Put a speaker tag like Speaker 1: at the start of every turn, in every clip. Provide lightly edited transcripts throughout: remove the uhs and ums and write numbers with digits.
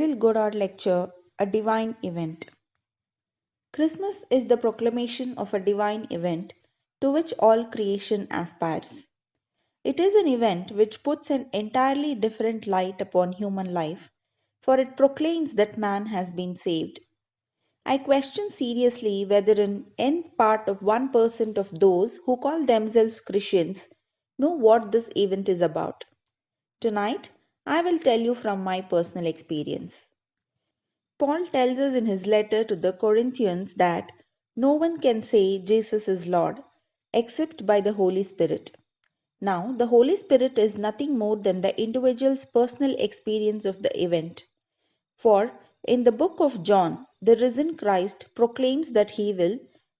Speaker 1: Neville Goddard lecture, A Divine Event. Christmas is the proclamation of a divine event to which all creation aspires. It is an event which puts an entirely different light upon human life, for it proclaims that man has been saved. I question seriously whether an nth part of 1% of those who call themselves Christians know what this event is about. Tonight, I will tell you from my personal experience. Paul tells us in his letter to the Corinthians that no one can say Jesus is Lord except by the Holy Spirit. Now, the Holy Spirit is nothing more than the individual's personal experience of the event. For in the book of John, the risen Christ proclaims that he will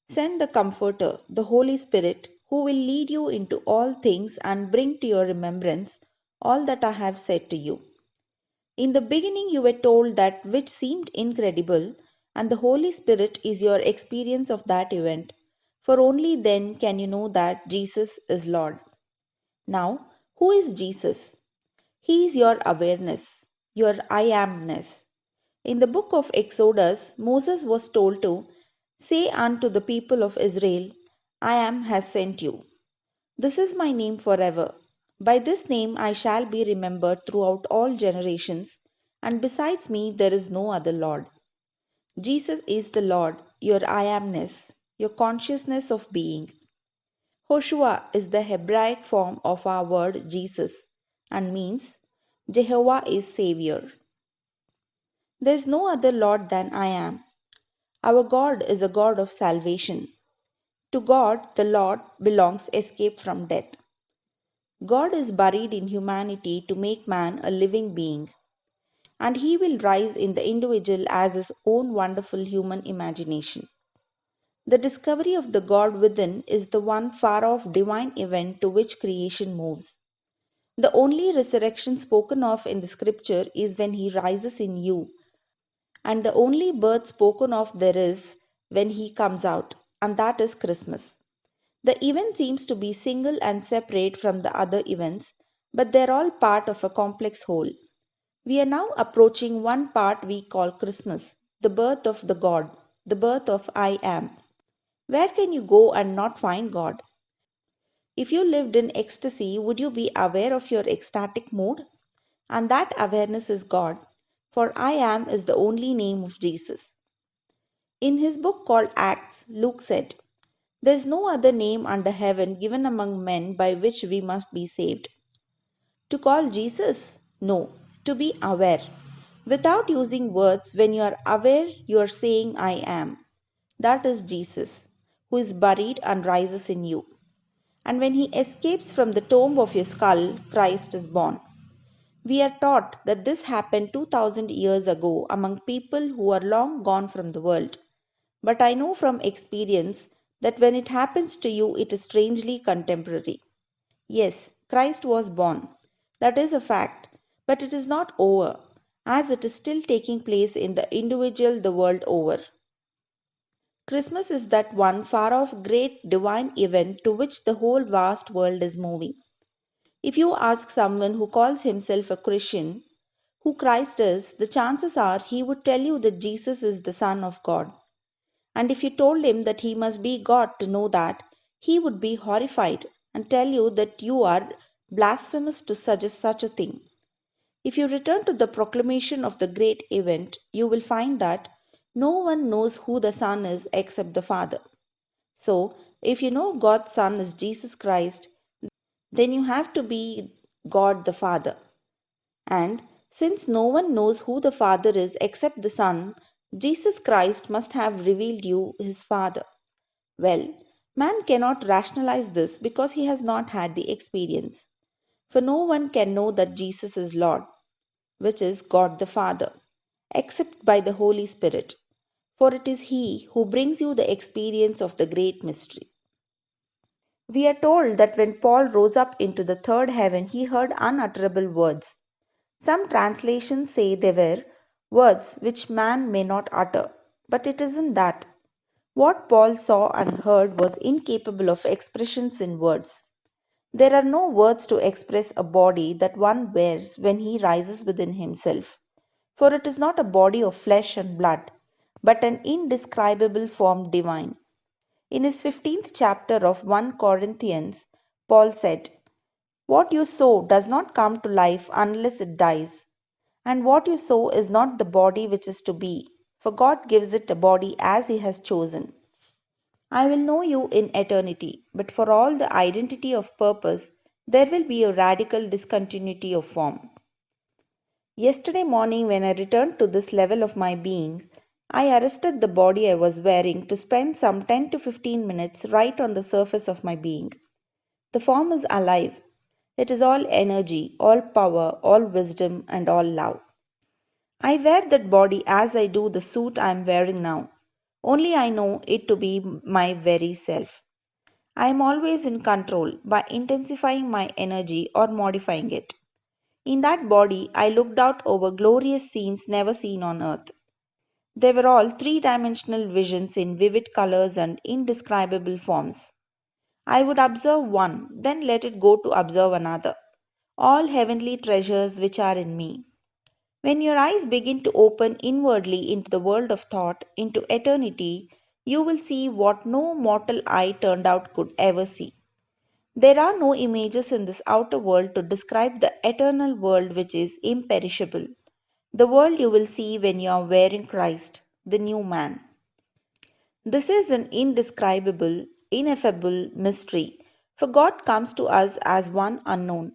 Speaker 1: send the Comforter, the Holy Spirit, who will lead you into all things and bring to your remembrance all that I have said to you. In the beginning, you were told that which seemed incredible, and the Holy Spirit is your experience of that event, for only then can you know that Jesus is Lord. Now, who is Jesus? He is your awareness, your I amness. In the book of Exodus, Moses was told to say unto the people of Israel, I am has sent you. This is my name forever. By this name I shall be remembered throughout all generations, and besides me there is no other Lord. Jesus is the Lord, your I amness, your consciousness of being. Hoshua is the Hebraic form of our word Jesus and means Jehovah is Savior. There is no other Lord than I am. Our God is a God of salvation. To God, the Lord, belongs escape from death. God is buried in humanity to make man a living being, and he will rise in the individual as his own wonderful human imagination. The discovery of the God within is the one far off divine event to which creation moves. The only resurrection spoken of in the scripture is when he rises in you, and the only birth spoken of there is when he comes out, and that is Christmas. The event seems to be single and separate from the other events, but they're all part of a complex whole. We are now approaching one part we call Christmas, the birth of the God, the birth of I Am. Where can you go and not find God? If you lived in ecstasy, would you be aware of your ecstatic mood? And that awareness is God, for I Am is the only name of Jesus. In his book called Acts, Luke said, there is no other name under heaven given among men by which we must be saved. To call Jesus? No, to be aware. Without using words, when you are aware, you are saying, I am. That is Jesus, who is buried and rises in you. And when he escapes from the tomb of your skull, Christ is born. We are taught that this happened 2000 years ago among people who are long gone from the world. But I know from experience that when it happens to you, it is strangely contemporary. Yes, Christ was born. That is a fact. But it is not over, as it is still taking place in the individual the world over. Christmas is that one far off great divine event to which the whole vast world is moving. If you ask someone who calls himself a Christian who Christ is, the chances are he would tell you that Jesus is the Son of God. And if you told him that he must be God to know that, he would be horrified and tell you that you are blasphemous to suggest such a thing. If you return to the proclamation of the great event, you will find that no one knows who the Son is except the Father. So, if you know God's Son is Jesus Christ, then you have to be God the Father. And since no one knows who the Father is except the Son, Jesus Christ must have revealed you his Father. Well, man cannot rationalize this because he has not had the experience. For no one can know that Jesus is Lord, which is God the Father, except by the Holy Spirit, for it is He who brings you the experience of the great mystery. We are told that when Paul rose up into the third heaven, he heard unutterable words. Some translations say they were words which man may not utter, but it isn't that. What Paul saw and heard was incapable of expressions in words. There are no words to express a body that one wears when he rises within himself. for it is not a body of flesh and blood, but an indescribable form divine. In his 15th chapter of 1 Corinthians, Paul said, "What you sow does not come to life unless it dies. And what you sow is not the body which is to be, for God gives it a body as He has chosen. I will know you in eternity, but for all the identity of purpose, there will be a radical discontinuity of form." Yesterday morning, when I returned to this level of my being, I arrested the body I was wearing to spend some 10 to 15 minutes right on the surface of my being. The form is alive. It is all energy, all power, all wisdom, and all love. I wear that body as I do the suit I am wearing now, only I know it to be my very self. I am always in control by intensifying my energy or modifying it. In that body, I looked out over glorious scenes never seen on earth. They were all three-dimensional visions in vivid colors and indescribable forms. I would observe one, then let it go to observe another. All heavenly treasures which are in me. When your eyes begin to open inwardly into the world of thought, into eternity, you will see what no mortal eye turned out could ever see. There are no images in this outer world to describe the eternal world which is imperishable. The world you will see when you are wearing Christ, the new man. This is an indescribable, ineffable mystery, for God comes to us as one unknown,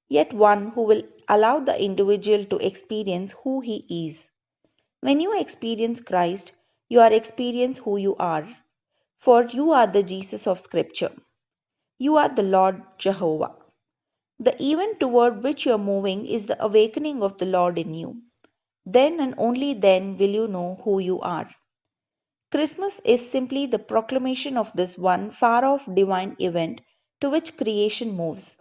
Speaker 1: yet one who will allow the individual to experience who he is. When you experience Christ, you are experience who you are, for you are the Jesus of Scripture. You are the Lord Jehovah. The event toward which you are moving is the awakening of the Lord in you. Then and only then will you know who you are. Christmas is simply the proclamation of this one far off divine event to which creation moves.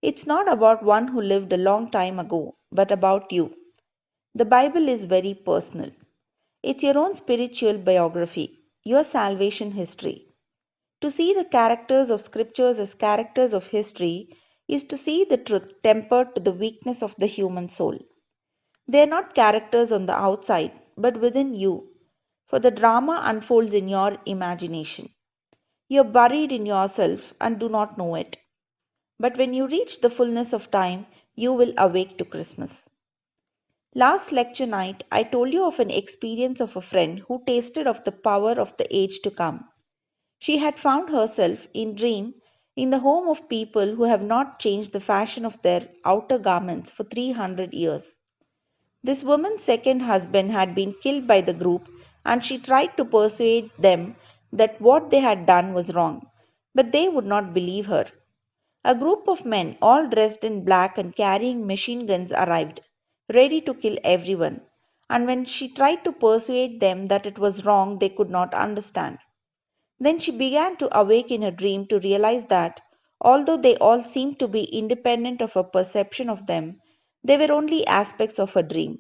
Speaker 1: It's not about one who lived a long time ago, but about you. The Bible is very personal. It's your own spiritual biography, your salvation history. To see the characters of scriptures as characters of history is to see the truth tempered to the weakness of the human soul. They are not characters on the outside, but within you, for the drama unfolds in your imagination. You are buried in yourself and do not know it. But when you reach the fullness of time, you will awake to Christmas. Last lecture night, I told you of an experience of a friend who tasted of the power of the age to come. She had found herself, in dream, in the home of people who have not changed the fashion of their outer garments for 300 years. This woman's second husband had been killed by the group, and she tried to persuade them that what they had done was wrong, but they would not believe her. A group of men, all dressed in black and carrying machine guns, arrived, ready to kill everyone, and when she tried to persuade them that it was wrong, they could not understand. Then she began to awake in her dream to realize that, although they all seemed to be independent of her perception of them, they were only aspects of her dream.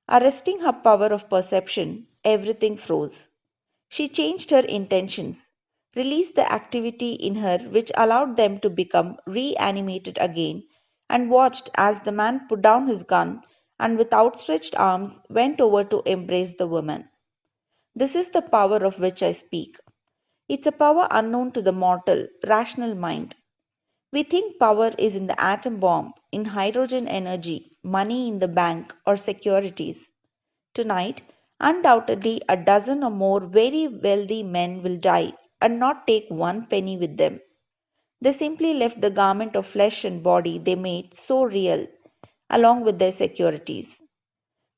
Speaker 1: Arresting her power of perception, everything froze. She changed her intentions, released the activity in her which allowed them to become reanimated again, and watched as the man put down his gun and with outstretched arms went over to embrace the woman. This is the power of which I speak. It's a power unknown to the mortal, rational mind. We think power is in the atom bomb, in hydrogen energy, money in the bank, or securities. Tonight, undoubtedly, a dozen or more very wealthy men will die and not take one penny with them. They simply left the garment of flesh and body they made so real, along with their securities.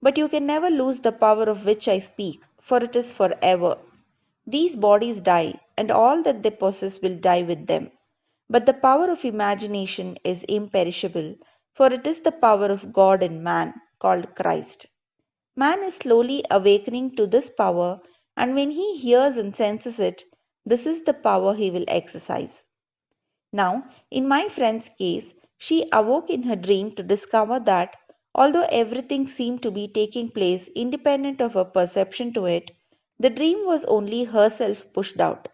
Speaker 1: But you can never lose the power of which I speak, for it is forever. These bodies die, and all that they possess will die with them. But the power of imagination is imperishable, for it is the power of God in man, called Christ. Man is slowly awakening to this power, and when he hears and senses it, this is the power he will exercise. Now, in my friend's case, she awoke in her dream to discover that, although everything seemed to be taking place independent of her perception to it, the dream was only herself pushed out.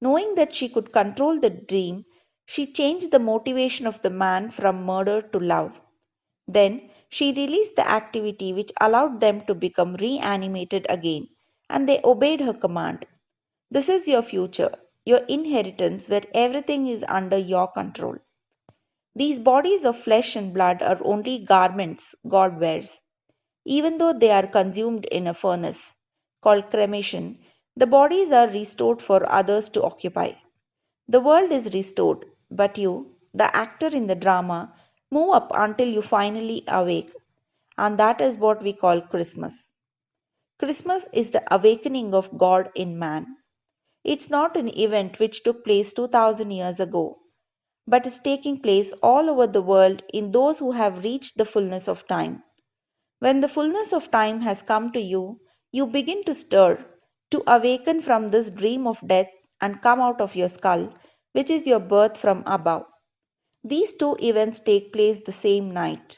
Speaker 1: Knowing that she could control the dream, she changed the motivation of the man from murder to love. Then She released the activity which allowed them to become reanimated again, and they obeyed her command. This is your future, your inheritance where everything is under your control. These bodies of flesh and blood are only garments God wears. Even though they are consumed in a furnace called cremation, the bodies are restored for others to occupy. The world is restored, but you, the actor in the drama, move up until you finally awake, and that is what we call Christmas. Christmas is the awakening of God in man. It's not an event which took place 2000 years ago, but is taking place all over the world in those who have reached the fullness of time. When the fullness of time has come to you, you begin to stir, to awaken from this dream of death and come out of your skull, which is your birth from above. These two events take place the same night.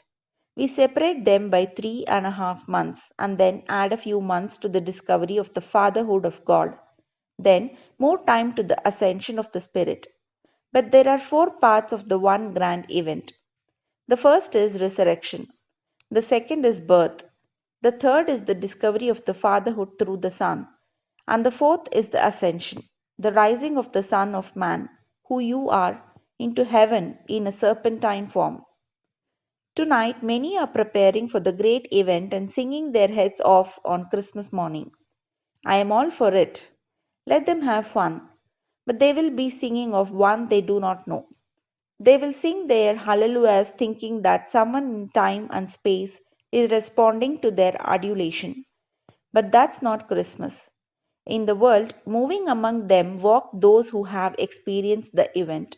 Speaker 1: We separate them by 3.5 months and then add a few months to the discovery of the fatherhood of God, then more time to the ascension of the Spirit. But there are four parts of the one grand event. The first is resurrection. The second is birth. The third is the discovery of the fatherhood through the Son. And the fourth is the ascension, the rising of the Son of Man, who you are, into heaven in a serpentine form. Tonight, many are preparing for the great event and singing their heads off on Christmas morning. I am all for it. Let them have fun. But they will be singing of one they do not know. They will sing their hallelujahs thinking that someone in time and space is responding to their adulation. But that's not Christmas. In the world, moving among them walk those who have experienced the event.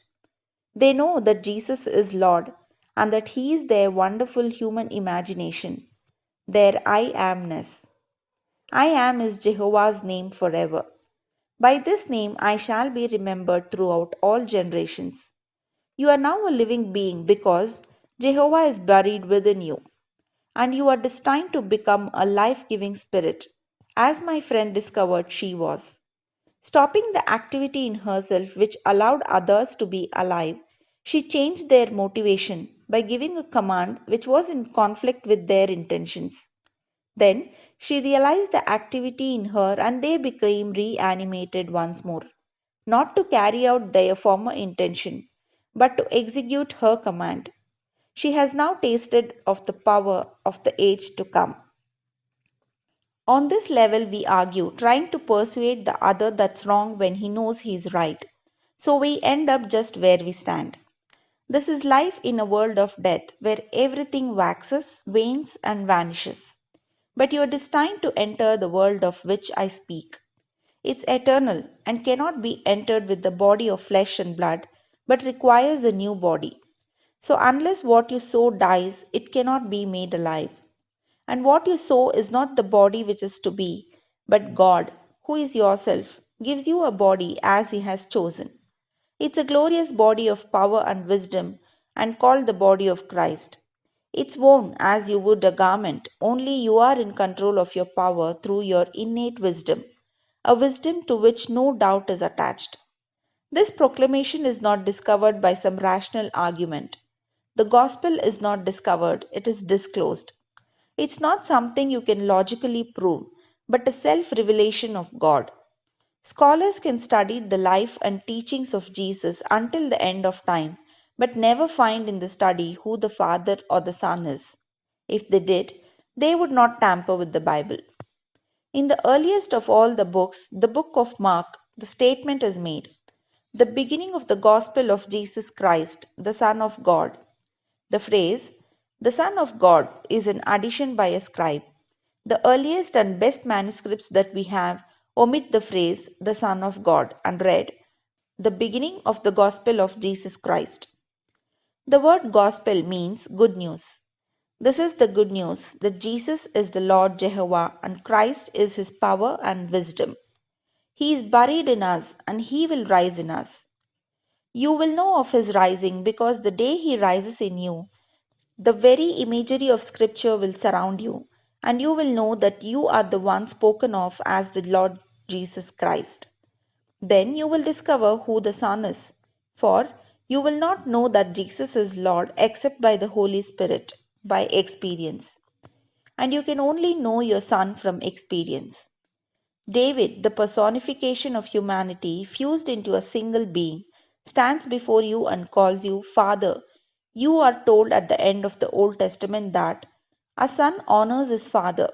Speaker 1: They know that Jesus is Lord and that He is their wonderful human imagination, their I amness. I am is Jehovah's name forever. By this name I shall be remembered throughout all generations. You are now a living being because Jehovah is buried within you, and you are destined to become a life giving spirit, as my friend discovered she was. Stopping the activity in herself which allowed others to be alive, she changed their motivation by giving a command which was in conflict with their intentions. Then she realized the activity in her and they became reanimated once more, not to carry out their former intention, but to execute her command. She has now tasted of the power of the age to come. On this level, we argue, trying to persuade the other that's wrong when he knows he's right. So we end up just where we stand. This is life in a world of death where everything waxes, wanes, and vanishes. But you are destined to enter the world of which I speak. It's eternal and cannot be entered with the body of flesh and blood, but requires a new body. So, unless what you sow dies, it cannot be made alive. And what you sow is not the body which is to be, but God, who is yourself, gives you a body as He has chosen. It's a glorious body of power and wisdom, and called the body of Christ. It's worn as you would a garment, only you are in control of your power through your innate wisdom, a wisdom to which no doubt is attached. This proclamation is not discovered by some rational argument. The gospel is not discovered, it is disclosed. It's not something you can logically prove, but a self revelation of God. Scholars can study the life and teachings of Jesus until the end of time, but never find in the study who the Father or the Son is. If they did, they would not tamper with the Bible. In the earliest of all the books, the book of Mark, the statement is made, the beginning of the gospel of Jesus Christ, the Son of God. The phrase, the Son of God, is an addition by a scribe. The earliest and best manuscripts that we have omit the phrase, the Son of God, and read, the beginning of the gospel of Jesus Christ. The word gospel means good news. This is the good news that Jesus is the Lord Jehovah and Christ is his power and wisdom. He is buried in us and he will rise in us. You will know of his rising because the day he rises in you, the very imagery of Scripture will surround you, and you will know that you are the one spoken of as the Lord Jesus Christ. Then you will discover who the Son is, for you will not know that Jesus is Lord except by the Holy Spirit. by experience. And you can only know your son from experience. David, the personification of humanity fused into a single being, stands before you and calls you Father. You are told at the end of the Old Testament that a son honors his father.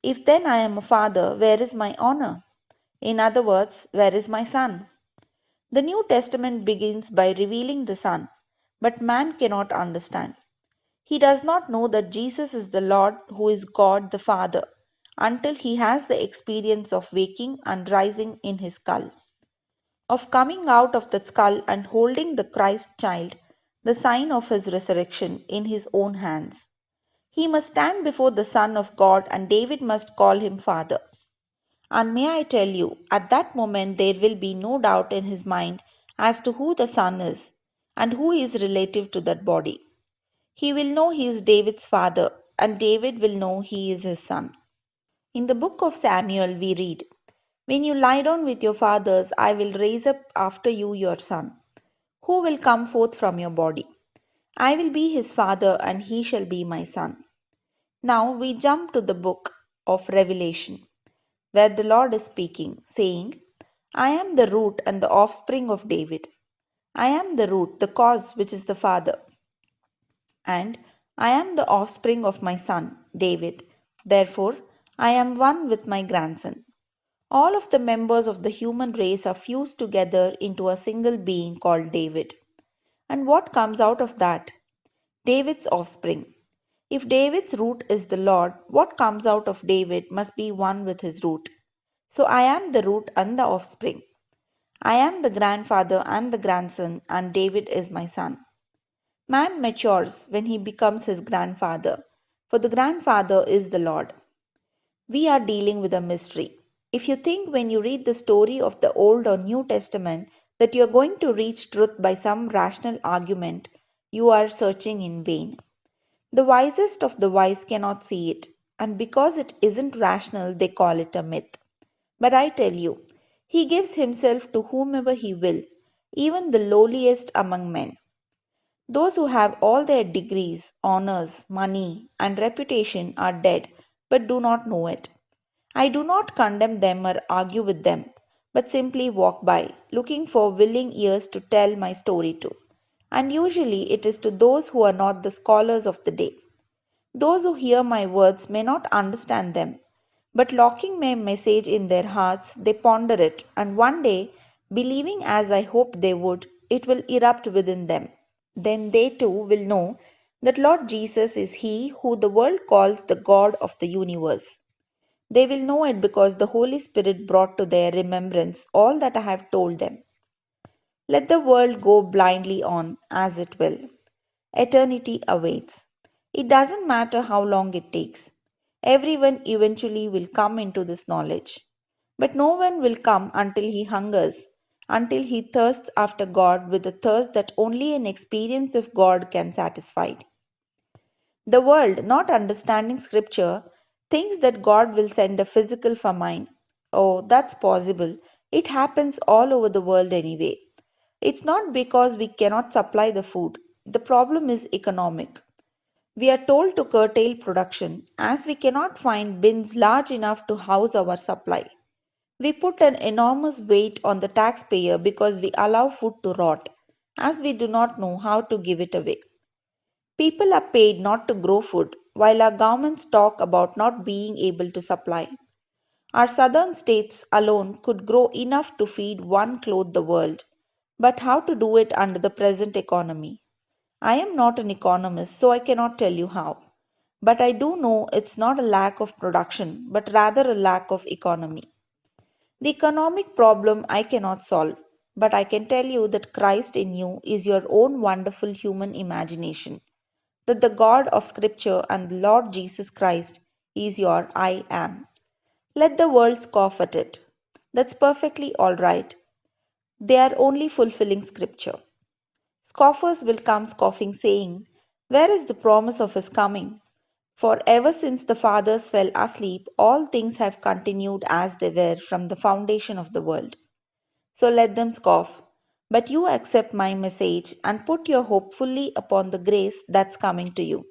Speaker 1: If then I am a father, where is my honor? In other words, where is my son? The New Testament begins by revealing the Son, but man cannot understand. He does not know that Jesus is the Lord who is God the Father until he has the experience of waking and rising in his skull, of coming out of the skull and holding the Christ child, the sign of his resurrection, in his own hands. He must stand before the Son of God and David must call him Father. And may I tell you, at that moment there will be no doubt in his mind as to who the Son is and who is relative to that body. He will know he is David's father, and David will know he is his son. In the book of Samuel, we read, When you lie down with your fathers, I will raise up after you your son, who will come forth from your body. I will be his father, and he shall be my son. Now we jump to the book of Revelation, where the Lord is speaking, saying, I am the root and the offspring of David. I am the root, the cause which is the father. And I am the offspring of my son, David. Therefore, I am one with my grandson. All of the members of the human race are fused together into a single being called David. And what comes out of that? David's offspring. If David's root is the Lord, what comes out of David must be one with his root. So I am the root and the offspring. I am the grandfather and the grandson, and David is my son. Man matures when he becomes his grandfather, for the grandfather is the Lord. We are dealing with a mystery. If you think when you read the story of the Old or New Testament that you are going to reach truth by some rational argument, you are searching in vain. The wisest of the wise cannot see it, and because it isn't rational, they call it a myth. But I tell you, he gives himself to whomever he will, even the lowliest among men. Those who have all their degrees, honors, money, and reputation are dead but do not know it. I do not condemn them or argue with them, but simply walk by, looking for willing ears to tell my story to. And usually it is to those who are not the scholars of the day. Those who hear my words may not understand them, but locking my message in their hearts, they ponder it, and one day, believing as I hoped they would, it will erupt within them. Then they too will know that Lord Jesus is He who the world calls the God of the universe. They will know it because the Holy Spirit brought to their remembrance all that I have told them. Let the world go blindly on as it will. Eternity awaits. It doesn't matter how long it takes. Everyone eventually will come into this knowledge. But no one will come until he hungers, until he thirsts after God with a thirst that only an experience of God can satisfy. The world, not understanding scripture, thinks that God will send a physical famine. Oh, that's possible. It happens all over the world anyway. It's not because we cannot supply the food. The problem is economic. We are told to curtail production as we cannot find bins large enough to house our supply. We put an enormous weight on the taxpayer because we allow food to rot, as we do not know how to give it away. People are paid not to grow food, while our governments talk about not being able to supply. Our southern states alone could grow enough to feed one clothe the world, but how to do it under the present economy? I am not an economist, so I cannot tell you how. But I do know it's not a lack of production, but rather a lack of economy. The economic problem I cannot solve, but I can tell you that Christ in you is your own wonderful human imagination, that the God of Scripture and the Lord Jesus Christ is your I am. Let the world scoff at it. That's perfectly all right. They are only fulfilling Scripture. Scoffers will come scoffing, saying, Where is the promise of his coming? For ever since the fathers fell asleep, all things have continued as they were from the foundation of the world. So let them scoff. But you accept my message and put your hope fully upon the grace that's coming to you.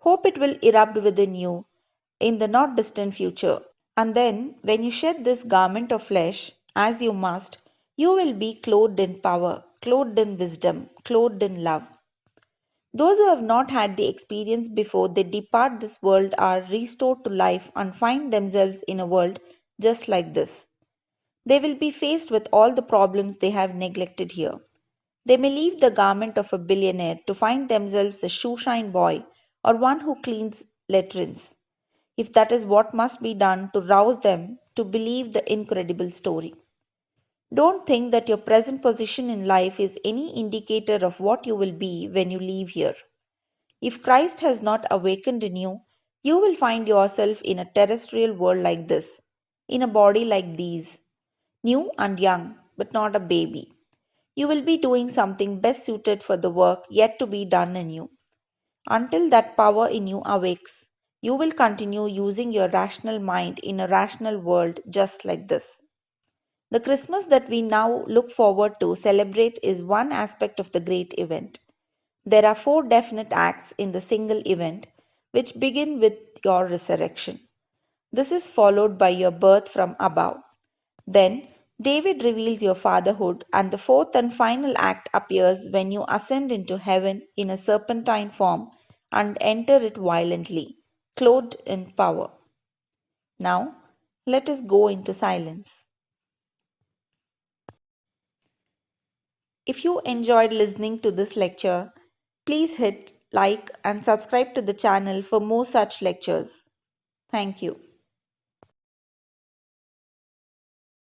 Speaker 1: Hope it will erupt within you in the not distant future. And then, when you shed this garment of flesh, as you must, you will be clothed in power, clothed in wisdom, clothed in love. Those who have not had the experience before they depart this world are restored to life and find themselves in a world just like this. They will be faced with all the problems they have neglected here. They may leave the garment of a billionaire to find themselves a shoeshine boy or one who cleans latrines, if that is what must be done to rouse them to believe the incredible story. Don't think that your present position in life is any indicator of what you will be when you leave here. If Christ has not awakened in you, you will find yourself in a terrestrial world like this, in a body like these, new and young, but not a baby. You will be doing something best suited for the work yet to be done in you. Until that power in you awakes, you will continue using your rational mind in a rational world just like this. The Christmas that we now look forward to celebrate is one aspect of the great event. There are four definite acts in the single event, which begin with your resurrection. This is followed by your birth from above. Then, David reveals your fatherhood, and the fourth and final act appears when you ascend into heaven in a serpentine form and enter it violently, clothed in power. Now, let us go into silence. If you enjoyed listening to this lecture, please hit like and subscribe to the channel for more such lectures. Thank you.